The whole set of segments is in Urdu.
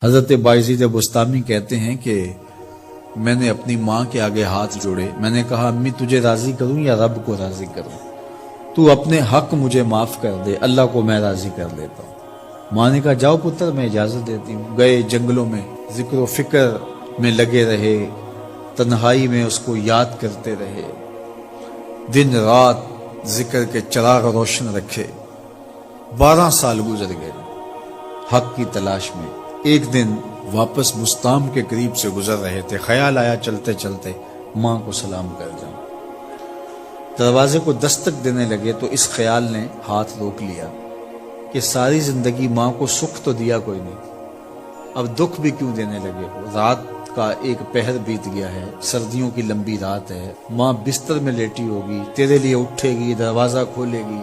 حضرت بایزید بستامی کہتے ہیں کہ میں نے اپنی ماں کے آگے ہاتھ جوڑے، میں نے کہا امی تجھے راضی کروں یا رب کو راضی کروں؟ تو اپنے حق مجھے معاف کر دے، اللہ کو میں راضی کر لیتا ہوں۔ ماں نے کہا جاؤ پتر میں اجازت دیتی ہوں۔ گئے جنگلوں میں ذکر و فکر میں لگے رہے، تنہائی میں اس کو یاد کرتے رہے، دن رات ذکر کے چراغ روشن رکھے۔ 12 سال گزر گئے حق کی تلاش میں۔ ایک دن واپس بستام کے قریب سے گزر رہے تھے، خیال آیا چلتے چلتے ماں کو سلام کر جاؤں۔ دروازے کو دستک دینے لگے تو اس خیال نے ہاتھ روک لیا کہ ساری زندگی ماں کو سکھ تو دیا کوئی نہیں، اب دکھ بھی کیوں دینے لگے ہو؟ رات کا ایک پہر بیت گیا ہے، سردیوں کی لمبی رات ہے، ماں بستر میں لیٹی ہوگی، تیرے لیے اٹھے گی، دروازہ کھولے گی۔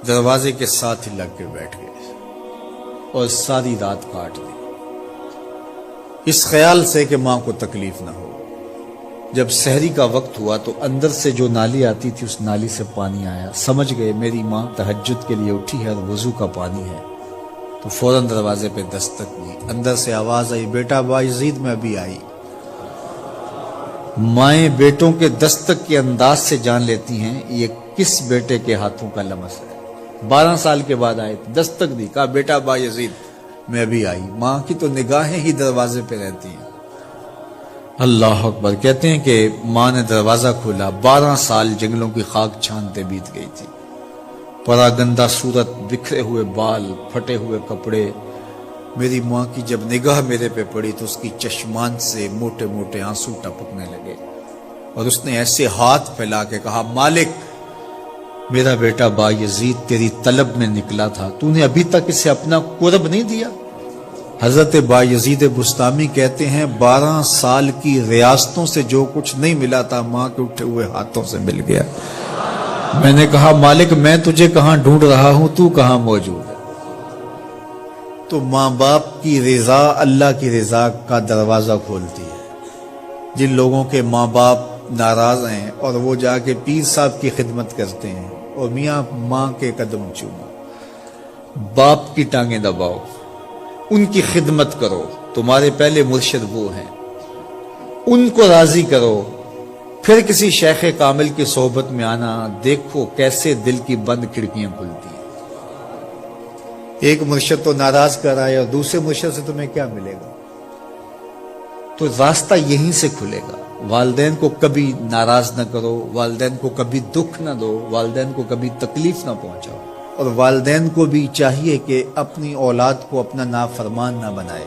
دروازے کے ساتھ ہی لگ کے بیٹھ گئے اور ساری رات کاٹ دی، اس خیال سے کہ ماں کو تکلیف نہ ہو۔ جب سحری کا وقت ہوا تو اندر سے جو نالی آتی تھی اس نالی سے پانی آیا، سمجھ گئے میری ماں تہجد کے لیے اٹھی ہے اور وضو کا پانی ہے، تو فوراً دروازے پہ دستک دی۔ اندر سے آواز آئی بیٹا بایزید میں ابھی آئی۔ مائیں بیٹوں کے دستک کے انداز سے جان لیتی ہیں یہ کس بیٹے کے ہاتھوں کا لمس ہے۔ 12 سال کے بعد آئے، دستک دی، کہا بیٹا بایزید میں ابھی آئی۔ ماں کی تو نگاہیں ہی دروازے پہ رہتی ہیں۔ اللہ اکبر۔ کہتے ہیں کہ ماں نے دروازہ کھولا، 12 سال جنگلوں کی خاک چھانتے بیت گئی تھی، پراگندہ صورت، بکھرے ہوئے بال، پھٹے ہوئے کپڑے۔ میری ماں کی جب نگاہ میرے پہ پڑی تو اس کی چشمان سے موٹے موٹے آنسو ٹپکنے لگے، اور اس نے ایسے ہاتھ پھیلا کے کہا مالک میرا بیٹا بایزید تیری طلب میں نکلا تھا، تو نے ابھی تک اسے اپنا قرب نہیں دیا۔ حضرت بایزید بستامی کہتے ہیں 12 سال کی ریاستوں سے جو کچھ نہیں ملا تھا ماں کے اٹھے ہوئے ہاتھوں سے مل گیا۔ میں نے کہا مالک میں تجھے کہاں ڈھونڈ رہا ہوں، تو کہاں موجود ہے؟ تو ماں باپ کی رضا اللہ کی رضا کا دروازہ کھولتی ہے۔ جن لوگوں کے ماں باپ ناراض ہیں اور وہ جا کے پیر صاحب کی خدمت کرتے ہیں اور میاں ماں کے قدم چومو، باپ کی ٹانگیں دباؤ، ان کی خدمت کرو، تمہارے پہلے مرشد وہ ہیں، ان کو راضی کرو، پھر کسی شیخ کامل کی صحبت میں آنا، دیکھو کیسے دل کی بند کھڑکیاں کھلتی ہیں۔ ایک مرشد تو ناراض کر رہا ہے اور دوسرے مرشد سے تمہیں کیا ملے گا؟ تو راستہ یہیں سے کھلے گا۔ والدین کو کبھی ناراض نہ کرو، والدین کو کبھی دکھ نہ دو، والدین کو کبھی تکلیف نہ پہنچاؤ، اور والدین کو بھی چاہیے کہ اپنی اولاد کو اپنا نافرمان نہ بنائے۔